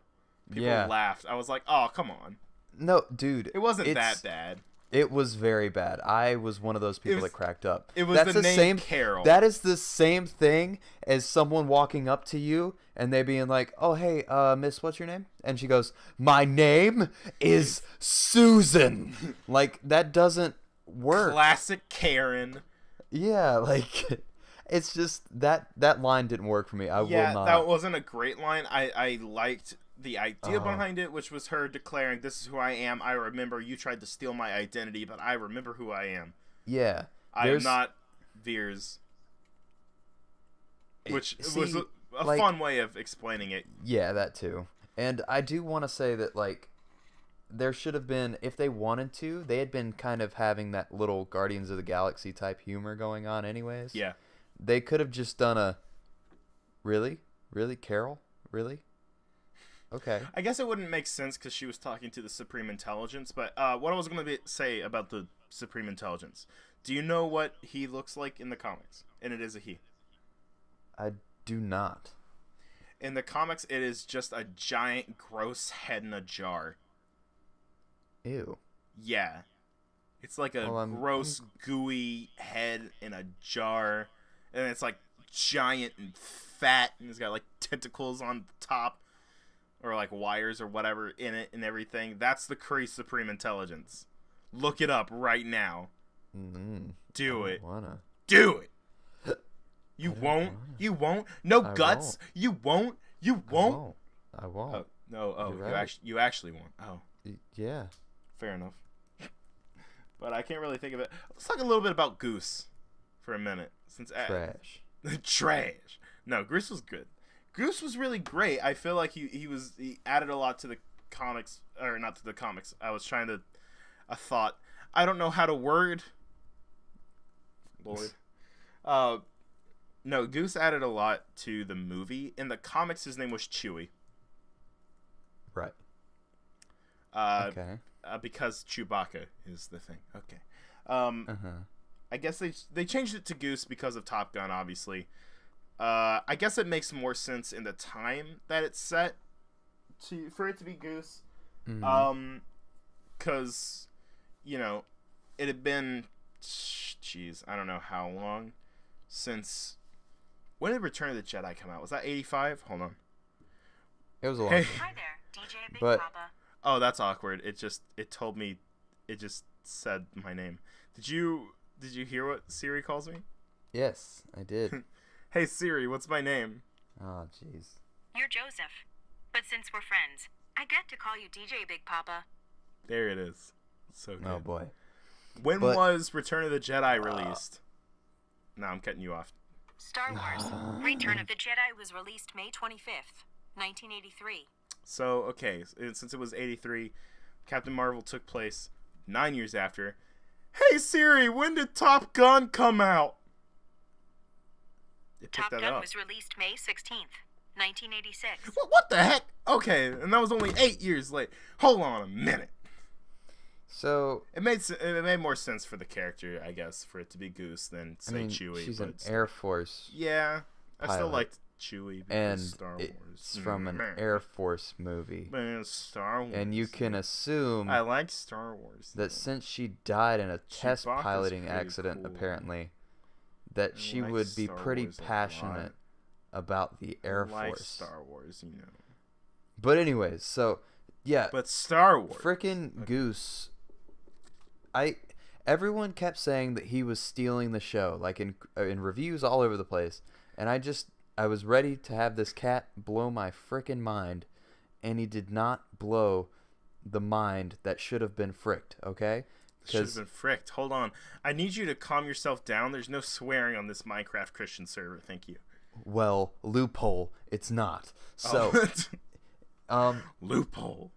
People laughed. I was like, oh, come on. No, dude. It wasn't that bad. It was very bad. I was one of those people that cracked up. It was the name Carol. That is the same thing as someone walking up to you and they being like, "Oh, hey, miss, what's your name?" And she goes, "My name is Susan." Like, that doesn't work. Classic Karen. Yeah, like, it's just that line didn't work for me. I will not. That wasn't a great line. I liked the idea behind it, which was her declaring, "This is who I am. I remember you tried to steal my identity, but I remember who I am. Yeah. I am not Veers." Which was a fun way of explaining it. Yeah, that too. And I do want to say that, like, there should have been, if they wanted to, they had been kind of having that little Guardians of the Galaxy type humor going on anyways. Yeah. They could have just done a, really? Really, Carol? Really? Okay. I guess it wouldn't make sense because she was talking to the Supreme Intelligence, but what I was going to say about the Supreme Intelligence, do you know what he looks like in the comics? And it is a he. I do not. In the comics, it is just a giant, gross head in a jar. Ew. Yeah. It's like a gross, gooey head in a jar, and it's like giant and fat, and it's got like tentacles on top. Or like wires or whatever in it and everything. That's the Kree Supreme Intelligence. Look it up right now. Do it. Do it. You won't. You won't. No guts. You won't. You won't. I won't. Oh, no. Oh, right. you actually won't. Oh. Yeah. Fair enough. But I can't really think of it. Let's talk a little bit about Goose for a minute. Trash. Trash. No, Goose was good. Goose was really great. I feel like he added a lot to the comics, or not to the comics. I was trying to, a thought. I don't know how to word. Lord. No, Goose added a lot to the movie. In the comics, his name was Chewie. Right. Okay. Because Chewbacca is the thing. Okay. I guess they changed it to Goose because of Top Gun, obviously. I guess it makes more sense in the time that it's set for it to be Goose. Because, you know, it had been, I don't know how long since, when did Return of the Jedi come out? Was that 85? Hold on. It was a long time. Hi there, DJ Big But- Papa. Oh, that's awkward. It just said my name. Did you hear what Siri calls me? Yes, I did. Hey Siri, what's my name? Oh, jeez. You're Joseph. But since we're friends, I get to call you DJ Big Papa. There it is. So good. Oh boy. When But- was Return of the Jedi released? No, I'm cutting you off. Star Wars: Return of the Jedi was released May 25th, 1983. So, okay, since it was 83, Captain Marvel took place 9 years after. Hey Siri, when did Top Gun come out? It picked Top that Gun up. was released May 16th, 1986. What the heck? Okay, and that was only 8 years late. Hold on a minute. So It made more sense for the character, I guess, for it to be Goose than I say mean, Chewie. she's but an Air Force, yeah, I still pilot. liked Chewie because and Star Wars. it's from an Man. Air Force movie, Man, Star Wars. and you can assume I like Star Wars. that since she died in a test Chewbacca's piloting pretty accident, cool. apparently, that I she like would be Star pretty Wars a lot. passionate about the Air I like Force. Star Wars, But anyways, so yeah, But Star Wars. frickin' Goose. Everyone kept saying that he was stealing the show, like in reviews all over the place, and I was ready to have this cat blow my frickin' mind, and he did not blow the mind that should have been fricked. Okay, Should have been fricked. Hold on. I need you to calm yourself down. There's no swearing on this Minecraft Christian server. Thank you. well, loophole, it's not. So, Oh. Loophole.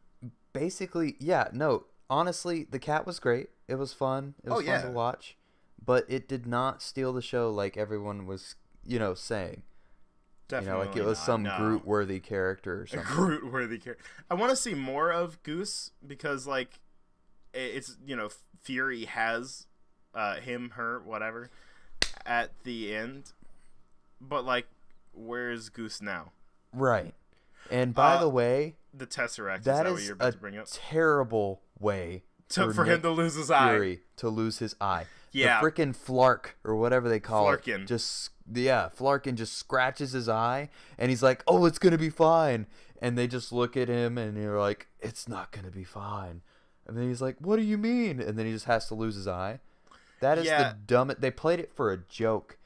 basically, yeah, no, honestly, the cat was great. It was fun. It was fun to watch, but it did not steal the show like everyone was, saying. Definitely Like it was not, some no. Groot-worthy character or A something. Groot-worthy character. I want to see more of Goose because, like, it's, Fury has him, her, whatever, at the end. But, like, where's Goose now? Right. And by the way, The Tesseract, that is that what is you're a about to bring up? terrible way For him Nick to lose his eye. Fury to lose his eye. Yeah. The freaking Flark or whatever they call Flarkin. it. Flarkin just scratches his eye and he's like, "Oh, it's going to be fine." And they just look at him and you're like, "It's not going to be fine." And then he's like, "What do you mean?" And then he just has to lose his eye. That is Yeah. the dumbest. They played it for a joke.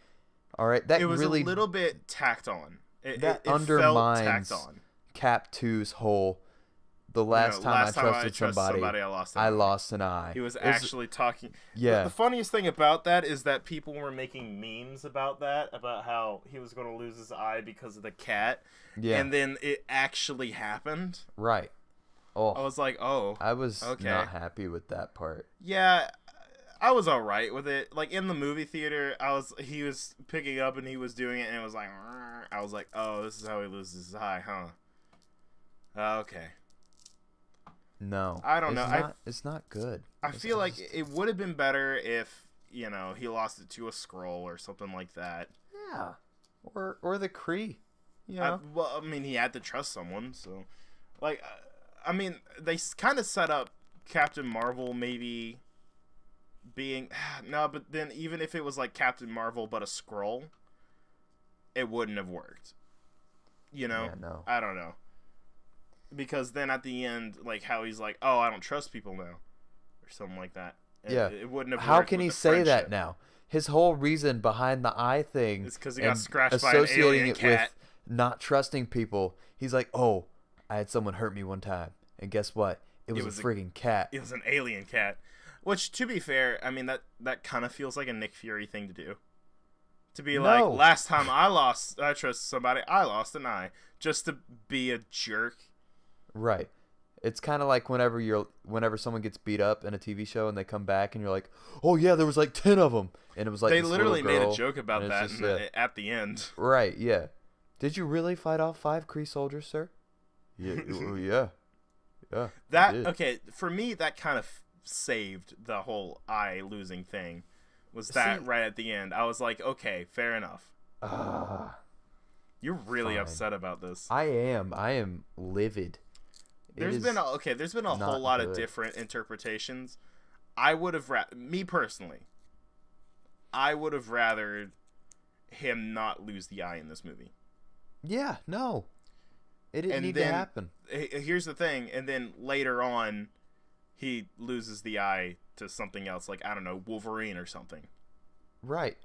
All right, that It was really a little bit tacked on. that it undermines felt tacked on. Cap 2's whole. The last time I trusted somebody, I lost an I eye. lost an eye. He was It's- actually talking. Yeah. The funniest thing about that is that people were making memes about that, about how he was going to lose his eye because of the cat. Yeah. And then it actually happened. Right. Oh, I was like, oh. I was okay. not happy with that part. Yeah, I was all right with it. Like in the movie theater, he was picking up and he was doing it, and it was like, I was like, oh, this is how he loses his eye, huh? Okay. No, I don't know. It's not good. I It's feel like just- it would have been better if he lost it to a scroll or something like that. yeah, or the Kree. You know, I mean, he had to trust someone, so like, I mean, they kind of set up Captain Marvel maybe being no, but then even if it was like Captain Marvel but a scroll, it wouldn't have worked. Yeah, no. I don't know. Because then at the end, like how he's like, "Oh, I don't trust people now," or something like that. Yeah. It wouldn't have. How worked can with he the say that friendship. now? His whole reason behind the eye thing It's 'cause he got and scratched by an associating alien it cat. with not trusting people. He's like, "Oh, I had someone hurt me one time, and guess what? It was a friggin' cat." It was an alien cat. Which, to be fair, I mean that kind of feels like a Nick Fury thing to do. To be like, No. last time I trusted somebody, I lost an eye, just to be a jerk. Right. It's kind of like whenever someone gets beat up in a TV show and they come back and you're like, "Oh yeah, there was like 10 of them," and it was like They this literally little made a girl, joke about and that it's just, at the end. Right, yeah. Did you really fight off 5 Kree soldiers, sir? Yeah, yeah. I That did. okay for me. That kind of saved the whole eye losing thing. Was that See- right at the end? I was like, okay, fair enough. Ah, You're really Fine. upset about this. I am livid. It There's is been a not whole lot of good. different interpretations. I would have me personally, I would have rathered him not lose the eye in this movie. Yeah, no. It didn't And need then- to happen. Here's the thing, and then later on, he loses the eye to something else, like I don't know, Wolverine or something, Right.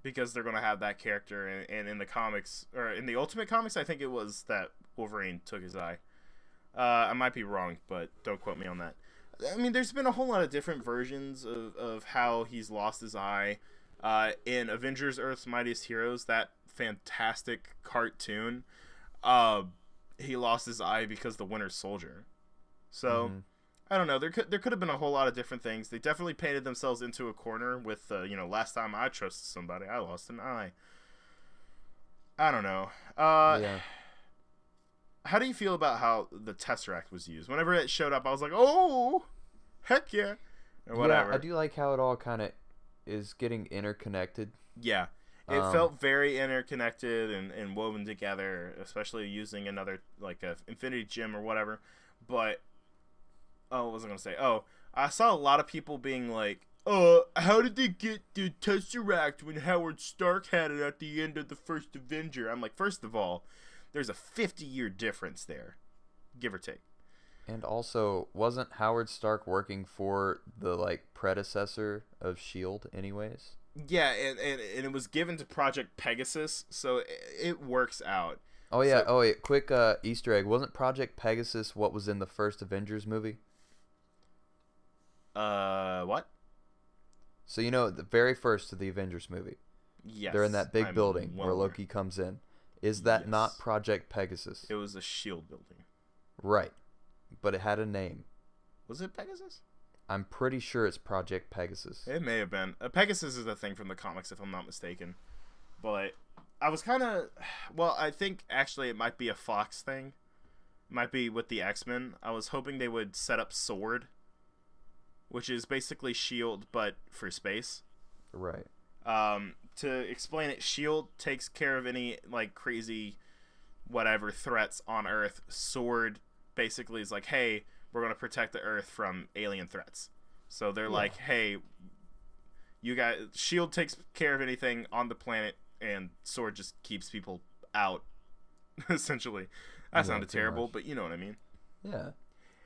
because they're gonna have that character, and in the comics or in the Ultimate Comics, I think it was that Wolverine took his eye. I might be wrong, but don't quote me on that. I mean, there's been a whole lot of different versions of how he's lost his eye. In Avengers: Earth's Mightiest Heroes, that fantastic cartoon, he lost his eye because the Winter Soldier. So, I don't know. There could have been a whole lot of different things. They definitely painted themselves into a corner with, last time I trusted somebody, I lost an eye. I don't know. Yeah. How do you feel about how the Tesseract was used? Whenever it showed up, I was like, oh, heck yeah. Or whatever. Yeah, I do like how it all kind of is getting interconnected. Yeah. It felt very interconnected and woven together, especially using another, like, a Infinity Gem or whatever. But, what was I going to say? Oh, I saw a lot of people being like, how did they get the Tesseract when Howard Stark had it at the end of the first Avenger? I'm like, first of all, there's a 50-year difference there, give or take. And also, wasn't Howard Stark working for the, like, predecessor of S.H.I.E.L.D. anyways? Yeah, and it was given to Project Pegasus, so it works out. Oh, yeah. Oh, wait. Quick Easter egg. Wasn't Project Pegasus what was in the first Avengers movie? What? So, the very first of the Avengers movie. Yes. They're in that big I'm building well where aware. Loki comes in. Is that Yes. not Project Pegasus? It was a S.H.I.E.L.D. building. Right. But it had a name. Was it Pegasus? I'm pretty sure it's Project Pegasus. It may have been. Pegasus is a thing from the comics, if I'm not mistaken. But I was kind of... Well, I think actually it might be a Fox thing. It might be with the X-Men. I was hoping they would set up S.W.O.R.D., which is basically S.H.I.E.L.D., but for space. Right. To explain it, S.H.I.E.L.D. takes care of any, like, crazy whatever threats on Earth. S.W.O.R.D. basically is like, hey, we're going to protect the Earth from alien threats. So they're like, hey, you guys, S.H.I.E.L.D. takes care of anything on the planet, and S.W.O.R.D. just keeps people out, essentially. That sounded terrible, much. but you know what I mean. Yeah.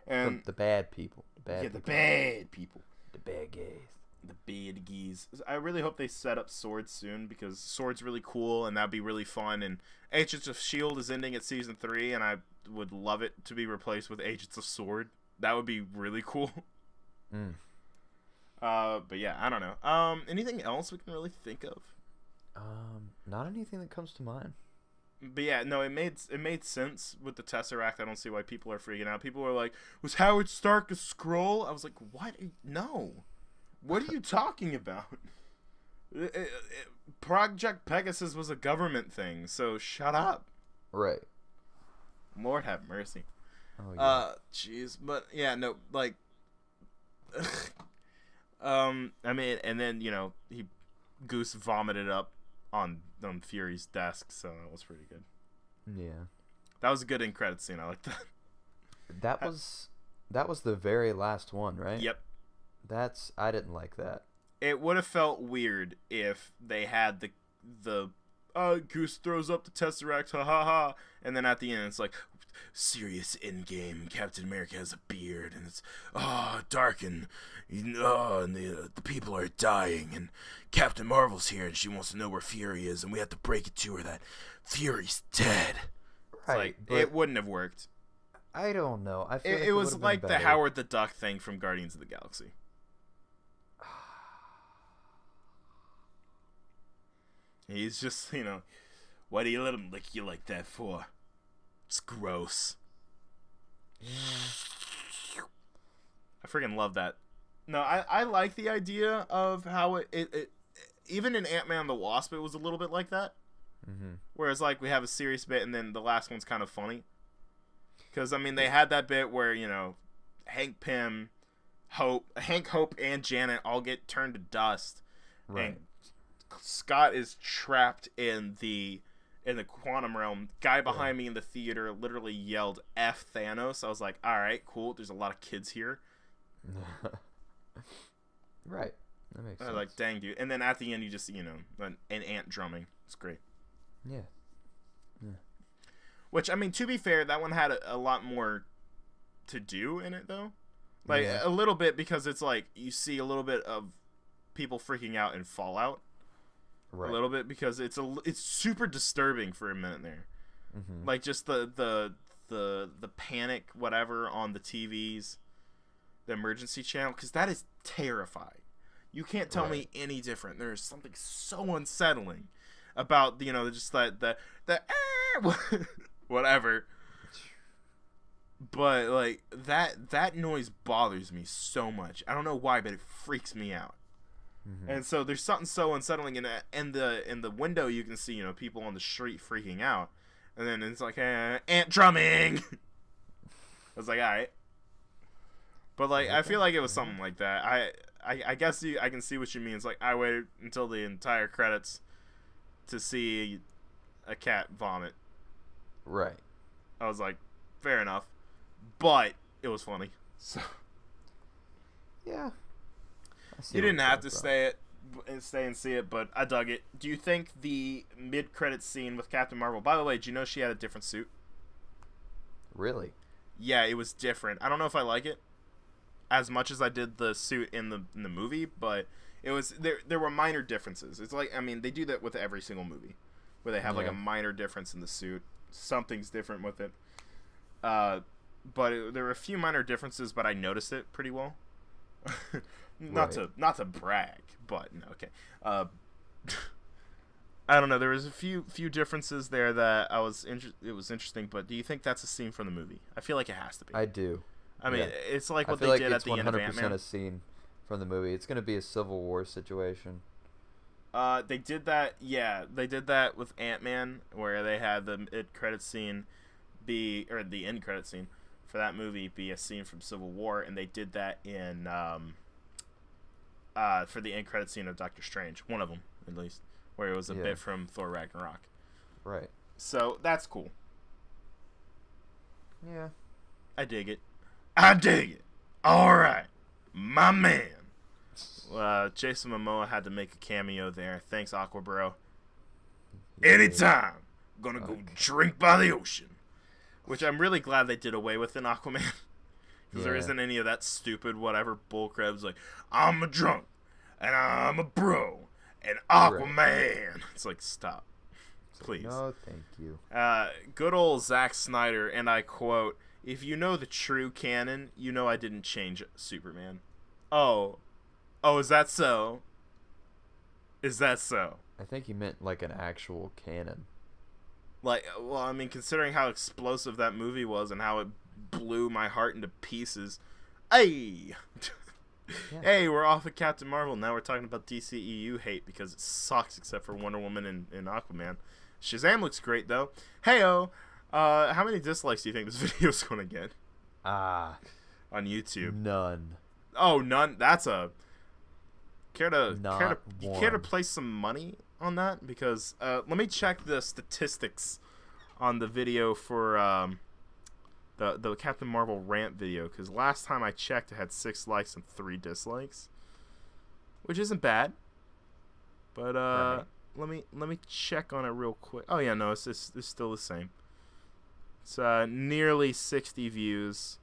And the bad people. The bad people. the bad people. The bad gays. The bad geese. I really hope they set up S.W.O.R.D. soon, because S.W.O.R.D.'s really cool and that'd be really fun. And Agents of S.H.I.E.L.D. is ending at season 3, and I would love it to be replaced with Agents of S.W.O.R.D. That would be really cool. But yeah, I don't know. Anything else we can really think of? Not anything that comes to mind. But yeah, no, it made sense with the Tesseract. I don't see why people are freaking out. People are like, was Howard Stark a Skrull? I was like, what? No. What are you talking about? Project Pegasus was a government thing, so shut up. Right. Lord have mercy. Oh, yeah. Jeez. But yeah, no, like, I mean, and then, Goose vomited up on Fury's desk, so that was pretty good. Yeah. That was a good end credit scene. I like that. That was the very last one, right? Yep. I didn't like that. It would have felt weird if they had the Goose throws up the Tesseract, ha ha ha, and then at the end it's like, serious endgame, Captain America has a beard, and it's dark, and and the people are dying, and Captain Marvel's here, and she wants to know where Fury is, and we have to break it to her that Fury's dead. Right. It's like, it wouldn't have worked. I don't know. I feel It was would've like been the better. Howard the Duck thing from Guardians of the Galaxy. He's just, why do you let him lick you like that for? It's gross. I freaking love that. No, I like the idea of how it even in Ant-Man and the Wasp, it was a little bit like that. Mm-hmm. Whereas, like, we have a serious bit, and then the last one's kind of funny. Because, I mean, they had that bit where, Hank Pym, Hank, Hope, and Janet all get turned to dust. Right. And Scott is trapped in the quantum realm. Guy behind me in the theater literally yelled F Thanos. I was like, alright, cool. There's a lot of kids here. Right. That makes I sense. was like, dang, dude. And then at the end, you just, an ant drumming. It's great. Yeah. Which, I mean, to be fair, that one had a lot more to do in it, though. Like, Yeah. a little bit, because it's like, you see a little bit of people freaking out in Fallout. Right. A little bit, because it's super disturbing for a minute there. Mm-hmm. Like, just the panic, whatever, on the TVs. the emergency channel, because that is terrifying. You can't tell me Right. any different. There's something so unsettling about just the whatever. But like that noise bothers me so much. I don't know why, but it freaks me out. Mm-hmm. And so there's something so unsettling in that. In the window, you can see people on the street freaking out, and then it's like ant drumming. I was like, all right, but like I feel like it was something like that. I guess I can see what you mean. It's like I waited until the entire credits to see a cat vomit. Right. I was like, fair enough, but it was funny. So Yeah. you didn't have to stay and see it, but I dug it. Do you think the mid-credits scene with Captain Marvel? By the way, did you know she had a different suit? Really? Yeah, it was different. I don't know if I like it as much as I did the suit in the movie, but it was there were minor differences. It's like, I mean, they do that with every single movie where they have like a minor difference in the suit. Something's different with it. But there were a few minor differences, but I noticed it pretty well. Not to brag, but no, okay. I don't know. There was a few differences there that it was interesting. But do you think that's a scene from the movie? I feel like it has to be. I do. I mean, it's like what I feel they like did it's at the end of 100% Ant-Man. a scene from the movie. It's going to be a Civil War situation. They did that. Yeah, they did that with Ant-Man, where they had the mid-credit scene the end credit scene for that movie be a scene from Civil War, and they did that in for the end credit scene of Doctor Strange, one of them at least, where it was a bit from Thor Ragnarok. Right. So that's cool. Yeah. I dig it. I dig it. All right, my man. Jason Momoa had to make a cameo there. Thanks, Aquabro. Anytime, gonna go drink by the ocean. Which I'm really glad they did away with in Aquaman. Because there isn't any of that stupid whatever bullcrap's like, I'm a drunk, and I'm a bro, and Aquaman. Right. It's like, stop. Please. No, thank you. Good old Zack Snyder, and I quote, "If you know the true canon, you know I didn't change Superman." Oh, is that so? Is that so? I think he meant like an actual canon. Like, well, I mean, considering how explosive that movie was and how it blew my heart into pieces. Hey! Yeah. Hey, we're off of Captain Marvel. Now we're talking about DCEU hate because it sucks except for Wonder Woman and Aquaman. Shazam looks great, though. Hey-oh! How many dislikes do you think this video's going to get? On YouTube. None. Oh, none? That's a... Care to one. place some money on that? Because let me check the statistics on the video for the Captain Marvel rant video, because last time I checked it had 6 likes and 3 dislikes, which isn't bad. But Right. let me check on it real quick. Oh yeah, no, it's still the same. It's nearly 60 views,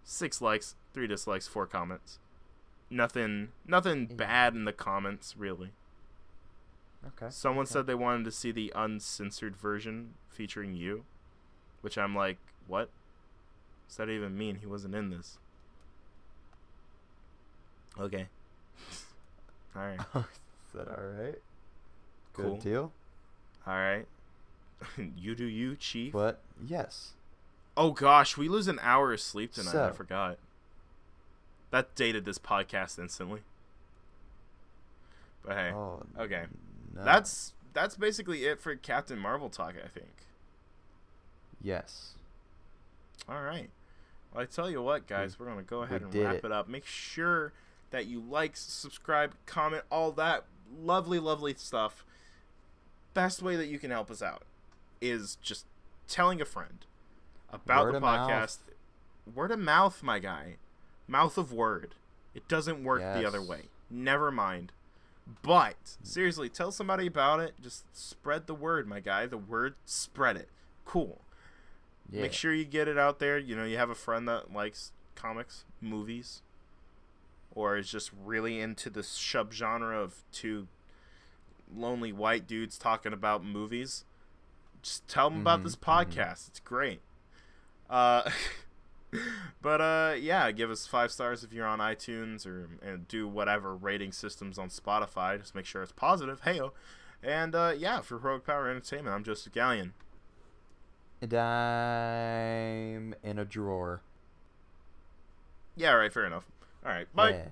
6 likes, 3 dislikes, 4 comments. Nothing bad in the comments, really. Okay. Someone said they wanted to see the uncensored version featuring you, which I'm like, what does that even mean? He wasn't in this. Okay. All right. Is that all right? Good Cool. deal. All right. You do you, Chief. But yes. Oh gosh, we lose an hour of sleep tonight. I So. forgot. That dated this podcast instantly. But hey, Oh. okay. No. That's basically it for Captain Marvel talk, I think. Yes. All right. Well, I tell you what, guys, we're going to go ahead and did wrap it. it up. Make sure that you like, subscribe, comment, all that lovely, lovely stuff. Best way that you can help us out is just telling a friend about Word the of mouth. podcast. Word of mouth, my guy. Mouth of word. It doesn't work the Yes. other way. Never mind. But, seriously, tell somebody about it. Just spread the word, my guy. The word, spread it. Cool. Yeah. Make sure you get it out there. You know, you have a friend that likes comics, movies, or is just really into the subgenre of 2 lonely white dudes talking about movies. Just tell them about this podcast. It's great. But yeah, give us 5 stars if you're on iTunes, and do whatever rating systems on Spotify. Just make sure it's positive. Heyo. And yeah, for Heroic Power Entertainment, I'm Joseph Gallion. And I'm in a drawer. Yeah, right, fair enough. All right, bye. Yeah.